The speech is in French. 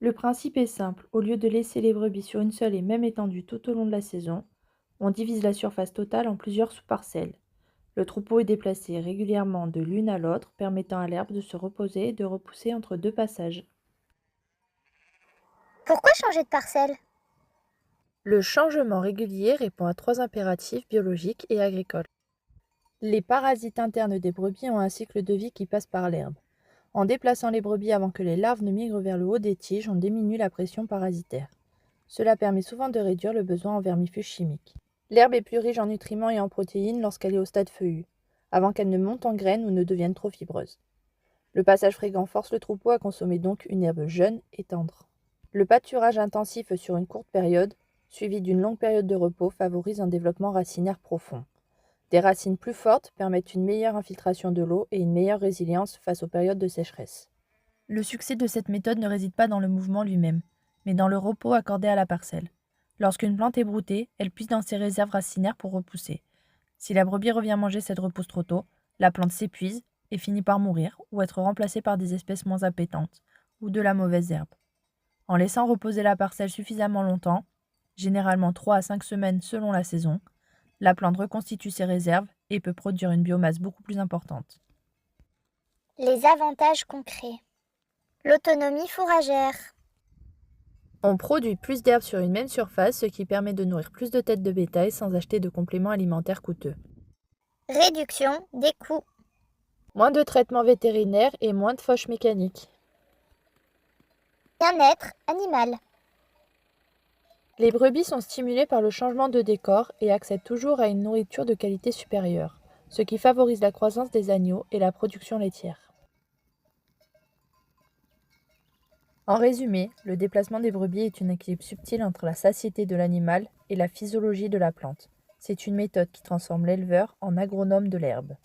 Le principe est simple, au lieu de laisser les brebis sur une seule et même étendue tout au long de la saison, on divise la surface totale en plusieurs sous-parcelles. Le troupeau est déplacé régulièrement de l'une à l'autre, permettant à l'herbe de se reposer et de repousser entre deux passages. Pourquoi changer de parcelle? Le changement régulier répond à trois impératifs biologiques et agricoles. Les parasites internes des brebis ont un cycle de vie qui passe par l'herbe. En déplaçant les brebis avant que les larves ne migrent vers le haut des tiges, on diminue la pression parasitaire. Cela permet souvent de réduire le besoin en vermifuges chimiques. L'herbe est plus riche en nutriments et en protéines lorsqu'elle est au stade feuillu, avant qu'elle ne monte en graines ou ne devienne trop fibreuse. Le passage fréquent force le troupeau à consommer donc une herbe jeune et tendre. Le pâturage intensif sur une courte période, suivi d'une longue période de repos, favorise un développement racinaire profond. Des racines plus fortes permettent une meilleure infiltration de l'eau et une meilleure résilience face aux périodes de sécheresse. Le succès de cette méthode ne réside pas dans le mouvement lui-même, mais dans le repos accordé à la parcelle. Lorsqu'une plante est broutée, elle puise dans ses réserves racinaires pour repousser. Si la brebis revient manger cette repousse trop tôt, la plante s'épuise et finit par mourir ou être remplacée par des espèces moins appétantes ou de la mauvaise herbe. En laissant reposer la parcelle suffisamment longtemps, généralement 3 à 5 semaines selon la saison, la plante reconstitue ses réserves et peut produire une biomasse beaucoup plus importante. Les avantages concrets. L'autonomie fourragère. On produit plus d'herbes sur une même surface, ce qui permet de nourrir plus de têtes de bétail sans acheter de compléments alimentaires coûteux. Réduction des coûts. Moins de traitements vétérinaires et moins de fauches mécaniques. Bien-être animal. Les brebis sont stimulées par le changement de décor et accèdent toujours à une nourriture de qualité supérieure, ce qui favorise la croissance des agneaux et la production laitière. En résumé, le déplacement des brebis est une équilibre subtile entre la satiété de l'animal et la physiologie de la plante. C'est une méthode qui transforme l'éleveur en agronome de l'herbe.